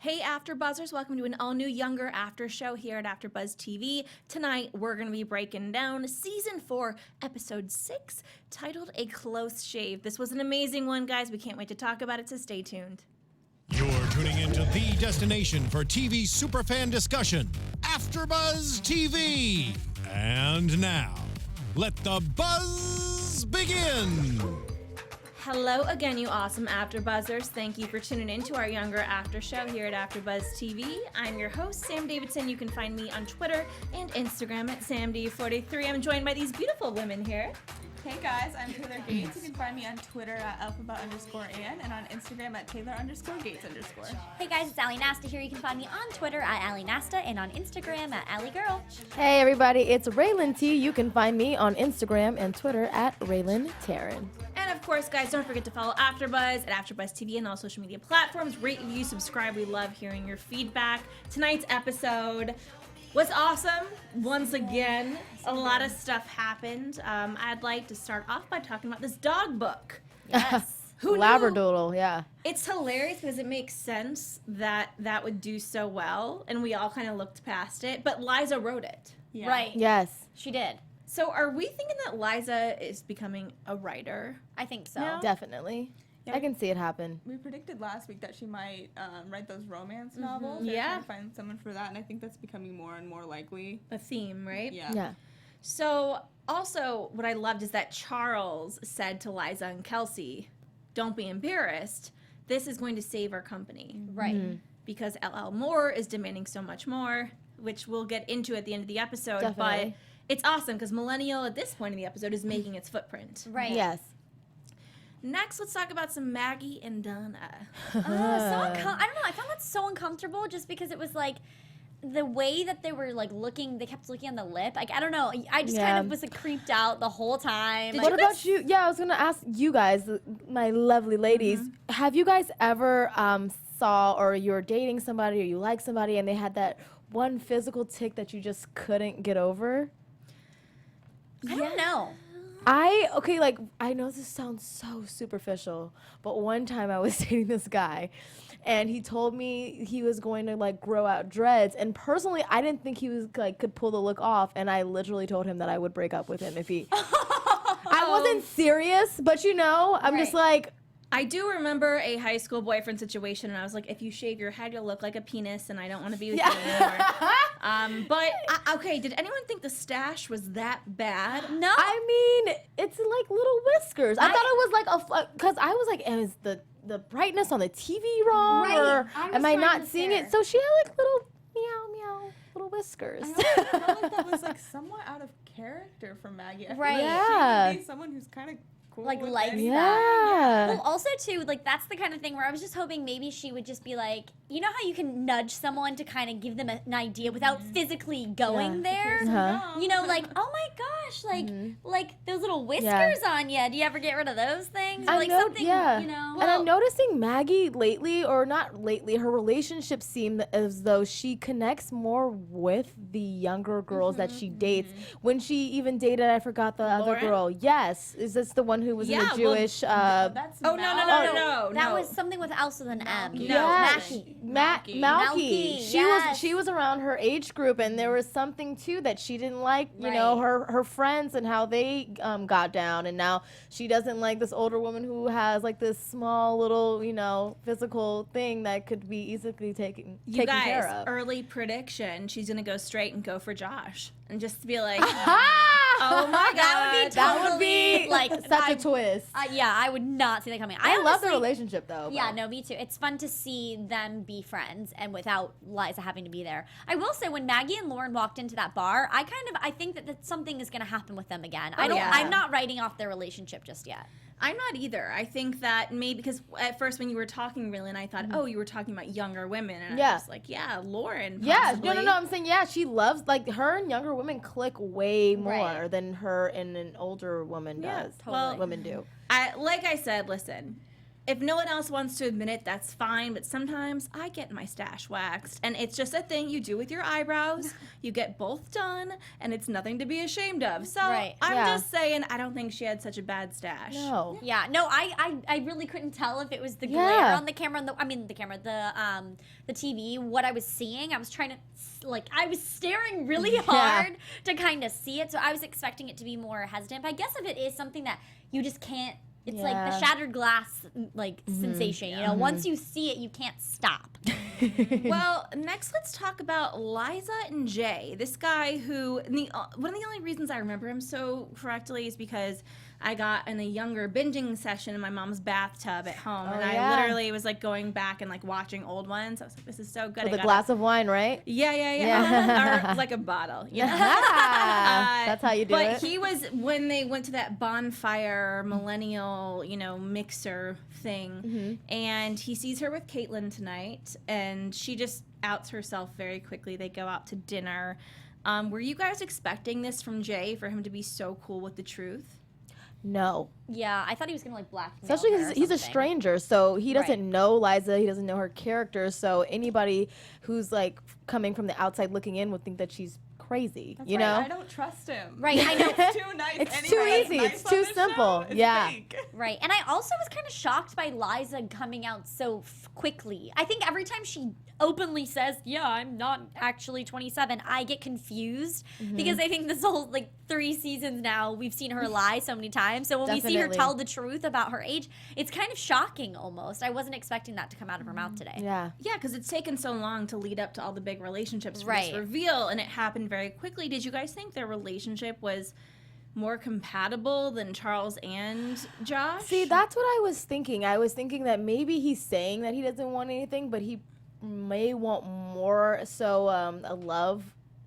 Hey AfterBuzzers, welcome to an all-new Younger After Show here at AfterBuzz TV. Tonight, we're going to be breaking down Season 4, Episode 6, titled A Close Shave. This was an amazing one, guys. We can't wait to talk about it, so stay tuned. You're tuning into the destination for TV superfan discussion, AfterBuzz TV. And now, let the buzz begin. Hello again, you awesome AfterBuzzers. Thank you for tuning in to our Younger After Show here at AfterBuzz TV. I'm your host, Sam Davidson. You can find me on Twitter and Instagram at SamD43. I'm joined by these beautiful women here. Hey guys, I'm Taylor Gates. You can find me on Twitter at alphabet_Ann and on Instagram at Taylor_Gates_. Hey guys, it's Allie Nasta here. You can find me on Twitter at Allie Nasta and on Instagram at Allie Girl. Hey everybody, it's Rhelin T. You can find me on Instagram and Twitter at Rhelin Taylor. And of course, guys, don't forget to follow AfterBuzz at AfterBuzz TV and all social media platforms. Rate, review, subscribe. We love hearing your feedback. Tonight's episode was awesome. Once again, a lot of stuff happened. I'd like to start off by talking about this dog book. Yes. Who knew? Labradoodle, yeah. It's hilarious because it makes sense that that would do so well, and we all kind of looked past it. But Liza wrote it. Yeah. Right. Yes. She did. So are we thinking that Liza is becoming a writer? I think so. No. Definitely. Yeah. I can see it happen. We predicted last week that she might write those romance novels. Yeah. Trying to find someone for that, and I think that's becoming more and more likely. A theme, right? Yeah. Yeah. So also what I loved is that Charles said to Liza and Kelsey, don't be embarrassed. This is going to save our company. Right. Because LL Moore is demanding so much more, which we'll get into at the end of the episode. Definitely. But it's awesome because Millennial at this point in the episode is making its footprint. Right. Yes. Next, let's talk about some Maggie and Donna. I don't know. I found that so uncomfortable just because it was like the way that they were like looking, they kept looking on the lip. Like, I don't know. I just kind of was like creeped out the whole time. What about you? Yeah, I was going to ask you guys, my lovely ladies, have you guys ever saw or you were dating somebody or you like somebody and they had that one physical tick that you just couldn't get over? I don't know. I know this sounds so superficial, but one time I was dating this guy and he told me he was going to like grow out dreads, and personally I didn't think he was like could pull the look off, and I literally told him that I would break up with him if he I wasn't serious, but you know, I'm just like, I do remember a high school boyfriend situation, and I was like, if you shave your head, you'll look like a penis, and I don't want to be with you anymore. Okay, did anyone think the stash was that bad? No. I mean, it's like little whiskers. I thought it was like because I was like, is the brightness on the TV wrong, Right. or I was am I trying not to seeing stare. it? So she had like little meow little whiskers. I felt like that was like somewhat out of character for Maggie. I feel Right. like Yeah. she would be someone who's kind of cool. Like, with likes anything. Yeah. Well, also, too, like, that's the kind of thing where I was just hoping maybe she would just be like, you know how you can nudge someone to kind of give them an idea without physically going there? Uh-huh. You know, like, oh my gosh, like those little whiskers on you. Do you ever get rid of those things? Or, I like know, something, yeah. you know. And I'm noticing Maggie lately, or not lately, her relationship seemed as though she connects more with the younger girls that she dates. When she even dated, I forgot the other Lauren? girl. Yes, is this the one who was in Yeah, the Jewish? That's Oh, no. That was something with also with an M. Yeah, Malky. Malky. Yes. She was around her age group, and there was something too that she didn't like. You know, her friends and how they got down, and now she doesn't like this older woman who has like this small little physical thing that could be easily taken care of. Early prediction, she's gonna go straight and go for Josh and just be like, oh my god, That would be like such a twist. yeah, I would not see that coming. I love the honestly- relationship though. Yeah, but- no, me too. It's fun to see them be friends and without Liza having to be there. I will say when Maggie and Lauren walked into that bar, I think that something is going to happen with them again. I'm not writing off their relationship just yet. I'm not either. I think that maybe because at first when you were talking, Rhelin, I thought, oh, you were talking about younger women, and I was like, yeah, Lauren. Yeah, possibly. no. I'm saying, yeah, she loves, like, her and younger women click way more Right. than her and an older woman does. totally. Women do. Like I said, listen, if no one else wants to admit it, that's fine. But sometimes I get my stash waxed, and it's just a thing you do with your eyebrows. You get both done, and it's nothing to be ashamed of. So I'm just saying, I don't think she had such a bad stash. No. Yeah, no, I really couldn't tell if it was the glare on the camera, the TV. What I was seeing, I was trying to, I was staring really hard to kind of see it. So I was expecting it to be more hesitant. But I guess if it is something that you just can't, it's like the shattered glass sensation. You know, once you see it, you can't stop. Well, next let's talk about Liza and Jay. This guy who, one of the only reasons I remember him so correctly is because I got in a Younger binging session in my mom's bathtub at home, and I literally was like going back and like watching old ones. I was like, this is so good. With a glass of wine, right? Yeah. Or like a bottle, you know? That's how you do it. But he was, when they went to that bonfire millennial, mixer thing, and he sees her with Caitlyn tonight, and she just outs herself very quickly. They go out to dinner. Were you guys expecting this from Jay, for him to be so cool with the truth? No. Yeah, I thought he was gonna blackmail especially her because or he's a something. stranger, so he doesn't know Liza, he doesn't know her character, so anybody who's like coming from the outside looking in would think that she's crazy. That's you right. know, I don't trust him. Right, I know. It's too nice. It's Anything too easy. nice It's on too this simple. show is Yeah. fake. Right, and I also was kind of shocked by Liza coming out so quickly. I think every time she openly says, yeah, I'm not actually 27, I get confused because I think this whole 3 seasons now, we've seen her lie so many times. So when we see her Definitely. tell the truth about her age, it's kind of shocking almost. I wasn't expecting that to come out of her mouth today. yeah. Yeah, because it's taken so long to lead up to all the big relationships for Right. this reveal, and it happened very quickly. Did you guys think their relationship was more compatible than Charles and Josh? See, that's what I was thinking. I was thinking that maybe he's saying that he doesn't want anything, but he may want more so a love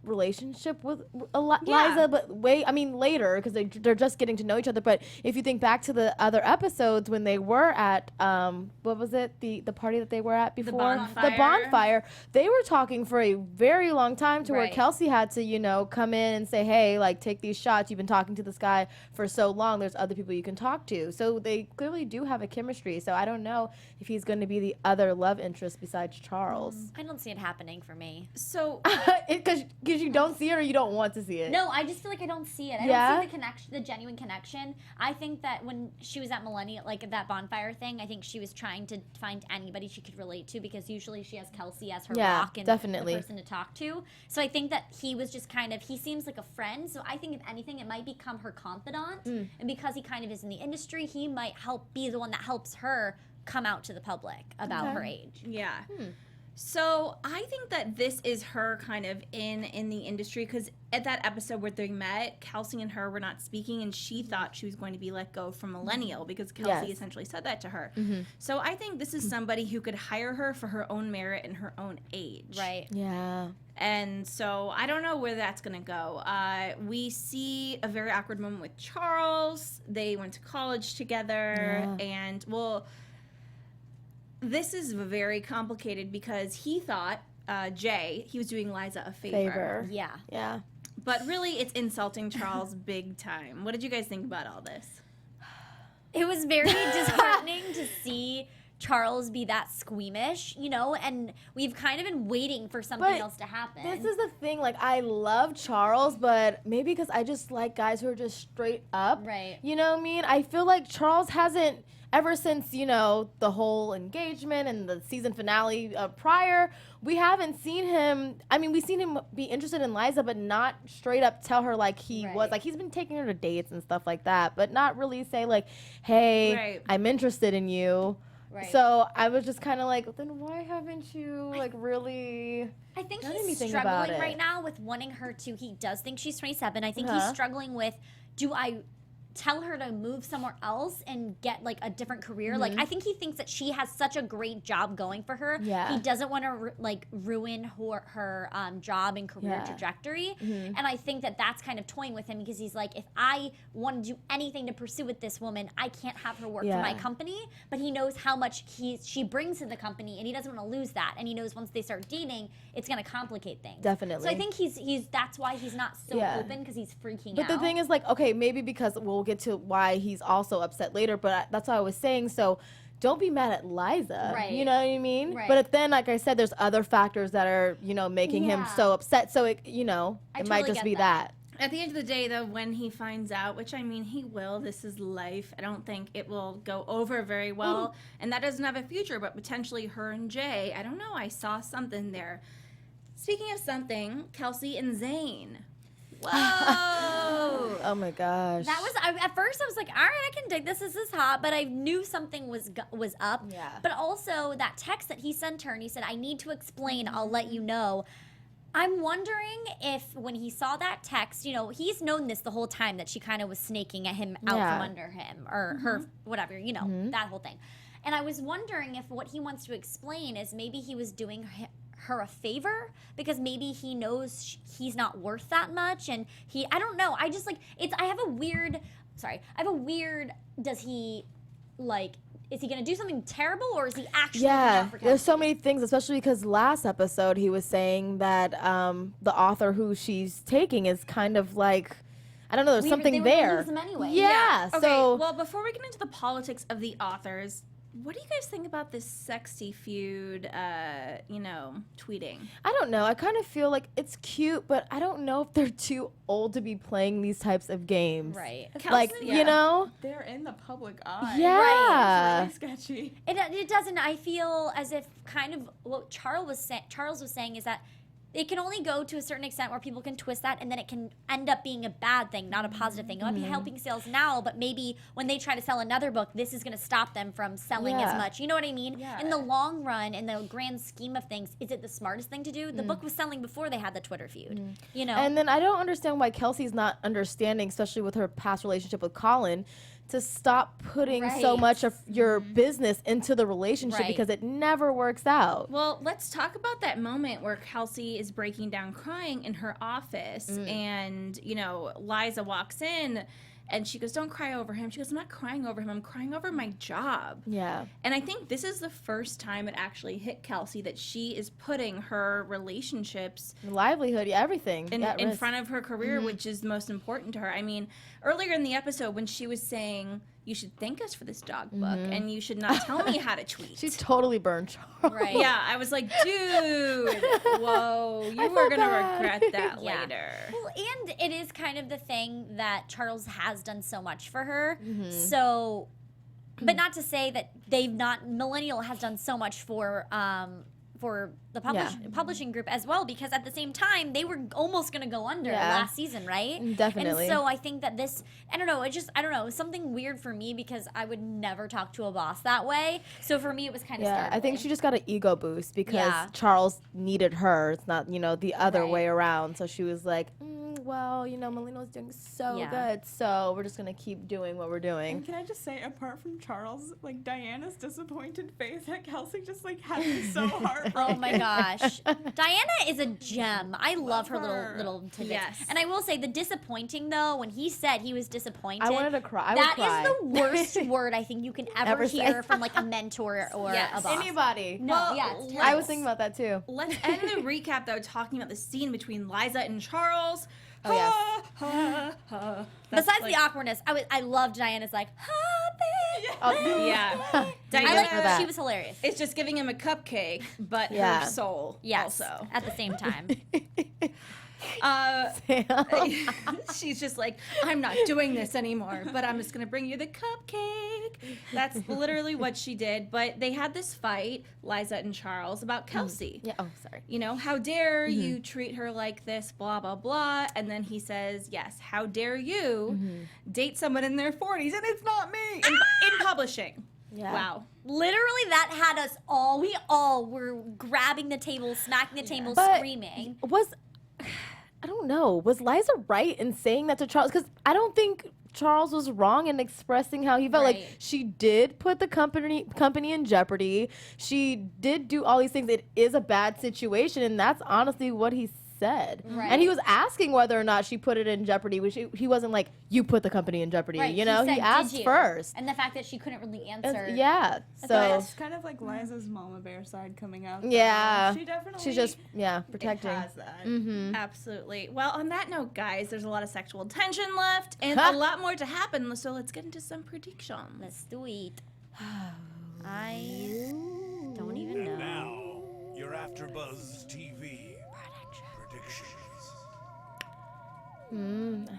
relationship with Liza, but later, because they're just getting to know each other. But if you think back to the other episodes when they were at what was it, the party that they were at before, the bonfire, they were talking for a very long time to where Right. Kelsey had to come in and say, hey, take these shots, you've been talking to this guy for so long, there's other people you can talk to. So they clearly do have a chemistry. So I don't know if he's going to be the other love interest besides Charles. I don't see it happening for me. So Because you don't see it or you don't want to see it. No, I just feel like I don't see it. I Yeah? don't see the connection, the genuine connection. I think that when she was at Millennial, at that bonfire thing, I think she was trying to find anybody she could relate to because usually she has Kelsey as her rock and definitely. the person to talk to. So I think that he was just he seems like a friend. So I think if anything, it might become her confidant. And because he kind of is in the industry, he might be the one that helps her come out to the public about her age. yeah. So I think that this is her kind of in the industry, because at that episode where they met, Kelsey and her were not speaking, and she thought she was going to be let go from Millennial because Kelsey essentially said that to her. So I think this is somebody who could hire her for her own merit and her own age. Right. Yeah. And so I don't know where that's going to go. We see a very awkward moment with Charles. They went to college together, and this is very complicated because he thought, Jay, he was doing Liza a favor. Yeah. Yeah. But really, it's insulting Charles big time. What did you guys think about all this? It was very disheartening to see Charles be that squeamish, and we've kind of been waiting for something else to happen. This is the thing, I love Charles, but maybe because I just like guys who are just straight up. Right. You know what I mean? I feel like Charles hasn't, ever since, the whole engagement and the season finale prior, we haven't seen him, we've seen him be interested in Liza, but not straight up tell her he was. He's been taking her to dates and stuff like that, but not really say hey, I'm interested in you. Right. So I was just kind of then why haven't you really? I think done he's anything about struggling it? right now with wanting her to. He does think she's 27. I think he's struggling with, do I tell her to move somewhere else and get a different career? I think he thinks that she has such a great job going for her. Yeah. He doesn't want to ruin her job and career trajectory. And I think that that's kind of toying with him because he's if I want to do anything to pursue with this woman, I can't have her work for my company. But he knows how much she brings to the company, and he doesn't want to lose that. And he knows once they start dating, it's going to complicate things. Definitely. So I think he's that's why he's not so open, because he's freaking out. But the thing is, okay, maybe because we'll get to why he's also upset later, but that's what I was saying. So don't be mad at Liza. Right. You know what I mean? Right. But then, like I said, there's other factors that are, making him so upset. So, it might totally just get be that. At the end of the day, though, when he finds out, which I mean, he will, this is life. I don't think it will go over very well. And that doesn't have a future, but potentially her and Jay, I don't know, I saw something there. Speaking of something, Kelsey and Zayn. Whoa! Oh my gosh. That was at first I was like, all right, I can dig this. This is hot, but I knew something was up. Yeah. But also that text that he sent her, and he said, "I need to explain. I'll let you know." I'm wondering if when he saw that text, he's known this the whole time that she kind of was snaking at him out from under him or her, whatever, that whole thing. And I was wondering if what he wants to explain is maybe he was doing her a favor because maybe he knows he's not worth that much, and I don't know. I just I have a weird, does he is he going to do something terrible, or is he actually looking out for Kelsey? There's so many things, especially because last episode he was saying that the author who she's taking is kind of like, I don't know, there's something there. Lose him anyway. Yeah. Okay, So well, before we get into the politics of the authors, what do you guys think about this sexy feud, tweeting? I don't know. I kind of feel like it's cute, but I don't know if they're too old to be playing these types of games. Right. Like, They're in the public eye. Yeah. It's really sketchy. It doesn't. I feel as if kind of what Charles was saying is that it can only go to a certain extent where people can twist that, and then it can end up being a bad thing, not a positive thing. It might be helping sales now, but maybe when they try to sell another book, this is going to stop them from selling as much. You know what I mean? Yeah. In the long run, in the grand scheme of things, is it the smartest thing to do? The book was selling before they had the Twitter feud. And then I don't understand why Kelsey's not understanding, especially with her past relationship with Colin, to stop putting so much of your business into the relationship because it never works out. Well, let's talk about that moment where Kelsey is breaking down crying in her office and, Liza walks in and she goes, "Don't cry over him." She goes, "I'm not crying over him. I'm crying over my job." Yeah. And I think this is the first time it actually hit Kelsey that she is putting her relationships, livelihood, everything in front of her career, which is most important to her. I mean, earlier in the episode when she was saying, "You should thank us for this dog book, and you should not tell me how to tweet." She's totally burned Charles. Right. Yeah, I was like, dude, whoa, you were going to regret that Yeah. later. Well, and it is kind of the thing that Charles has done so much for her. So, but not to say that Millennial has done so much for the publishing group as well, because at the same time they were almost going to go under last season, right? Definitely. And so I think that this, I don't know, it was something weird for me because I would never talk to a boss that way. So for me it was kind of I think she just got an ego boost because Yeah. Charles needed her. It's not, the other way around. So she was like, well, Melino's doing so good, so we're just going to keep doing what we're doing. And can I just say, apart from Charles, Diana's disappointed face at Kelsey just had me so heartbroken. Oh my gosh. Diana is a gem. I love her little tidbits. Yes. And I will say the disappointing though, when he said he was disappointed. I wanted to cry. That is the worst word I think you can ever hear from a mentor or Yes. a boss. Anybody. No, Well, it's I was thinking about that too. Let's end the recap, though, talking about the scene between Liza and Charles. Oh, yes. That's Besides the awkwardness, I loved Diana's happy. Oh, Yeah. I Diana like for that. She was hilarious. is just giving him a cupcake, but Yeah. her soul Yes, also. at the same time. She's just like, "I'm not doing this anymore, but I'm just going to bring you the cupcake." That's literally what she did. But they had this fight, Liza and Charles, about Kelsey. Yeah. Oh, sorry. How dare you treat her like this, blah, blah, blah. And then he says, yes, how dare you date someone in their 40s, and it's not me, in publishing. Yeah. Wow. Literally, that had us all. We all were grabbing the table, smacking the table, But screaming. I don't know. Was Liza right in saying that to Charles? Because I don't think Charles was wrong in expressing how he felt. Right. Like, she did put the company in jeopardy. She did do all these things. It is a bad situation, and that's honestly what he said. Right. And he was asking whether or not she put it in jeopardy, which he wasn't like, you put the company in jeopardy. Right, He said, "Did asked you?" first. And the fact that she couldn't really answer. Yeah. But So, it's kind of like Liza's mama bear side coming out. yeah. She definitely She's just, protecting. has that. Absolutely. Well, on that note, guys, there's a lot of sexual tension left and a lot more to happen. So let's get into some predictions. Let's do it. I don't even know. Now, your AfterBuzz TV predictions.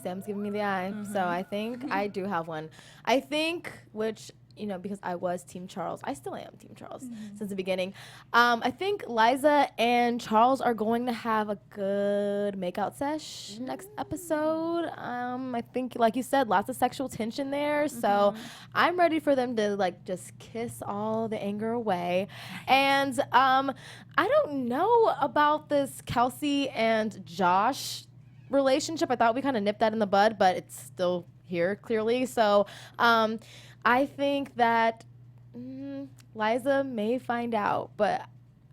Sam's giving me the eye. So I think I do have one. I think, which, you know, because I was Team Charles, I still am Team Charles since the beginning. I think Liza and Charles are going to have a good makeout sesh next episode. I think, like you said, lots of sexual tension there. So I'm ready for them to, like, just kiss all the anger away. And I don't know about this Kelsey and Josh relationship. I thought we kind of nipped that in the bud, but it's still here clearly. So I think that Liza may find out, but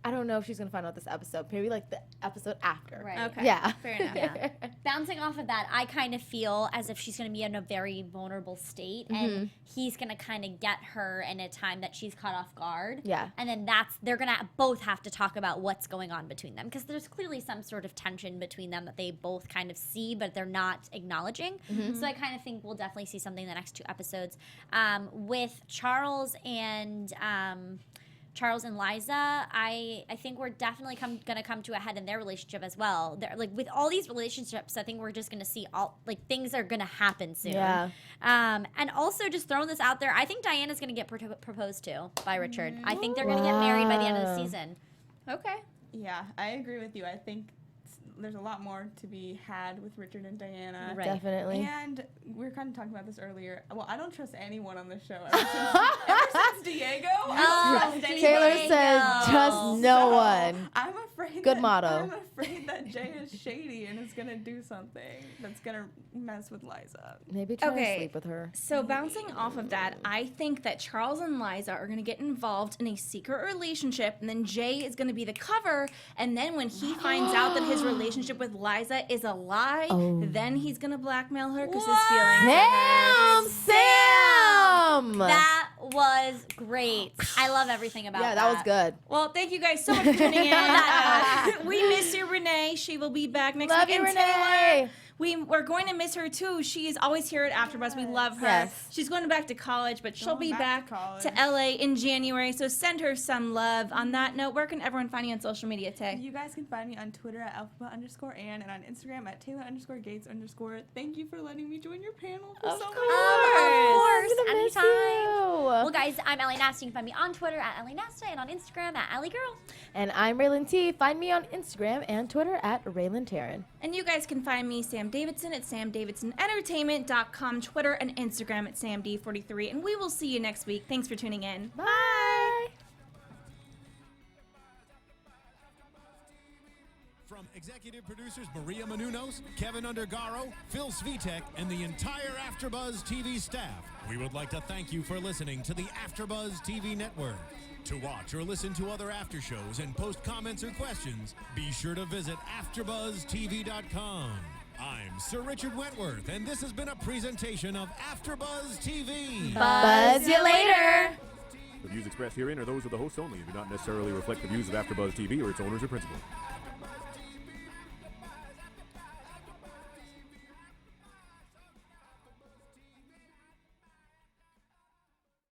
I don't know if she's gonna find out this episode. Maybe like the episode after. Right. Okay. Yeah. Fair enough. Yeah. Bouncing off of that, I kind of feel as if she's going to be in a very vulnerable state, and he's going to kind of get her in a time that she's caught off guard. Yeah. And then they're going to both have to talk about what's going on between them, because there's clearly some sort of tension between them that they both kind of see, but they're not acknowledging. So I kind of think we'll definitely see something in the next 2 episodes. With Charles and Liza, I think we're definitely going to come to a head in their relationship as well. They're, like, with all these relationships, I think we're just going to see things are going to happen soon. Yeah. And also, just throwing this out there, I think Diana's going to get proposed to by Richard. I think they're going to get married by the end of the season. Okay. Yeah, I agree with you. I think there's a lot more to be had with Richard and Diana. Right. Definitely. And we were kind of talking about this earlier. Well, I don't trust anyone on the show. Ever since Diego, I don't trust Taylor anybody. says, trust no one. I'm afraid. Good that, motto. I'm afraid that Jay is shady and is gonna do something that's gonna mess with Liza. Maybe try Okay. to sleep with her. So bouncing off of that, I think that Charles and Liza are going to get involved in a secret relationship, and then Jay is going to be the cover, and then when he finds out that his relationship with Liza is a lie, then he's going to blackmail her because his feelings are hurt. Sam! That was great. I love everything about Yeah, that was good. Well, thank you guys so much for tuning in. We miss you, Renee. She will be back next Love week. you, And Renee. Taylor, we're going to miss her too. She is always here at AfterBuzz. We love her. Yes. She's going back to college, but she'll Going be back back to to LA in January. So send her some love. On that note, where can everyone find you on social media, Tay? You guys can find me on Twitter at alphabet_Ann and on Instagram at Taylor_Gates_. Thank you for letting me join your panel for so many Of course, I'm gonna miss anytime. you. Well, guys, I'm Ellie Nasta. You can find me on Twitter at Ellie Nasta and on Instagram at Ellie Girl. And I'm Rhelin T. Find me on Instagram and Twitter at Rhelin Taylor. And you guys can find me, Sam Davidson, at samdavidsonentertainment.com, Twitter and Instagram at samd43. And we will see you next week. Thanks for tuning in. Bye. From executive producers Maria Menounos, Kevin Undergaro, Phil Svitek, and the entire AfterBuzz TV staff, we would like to thank you for listening to the AfterBuzz TV network. To watch or listen to other after shows and post comments or questions, be sure to visit AfterBuzzTV.com. I'm Sir Richard Wentworth, and this has been a presentation of AfterBuzz TV. Buzz you later. The views expressed herein are those of the hosts only and do not necessarily reflect the views of AfterBuzz TV or its owners or principals.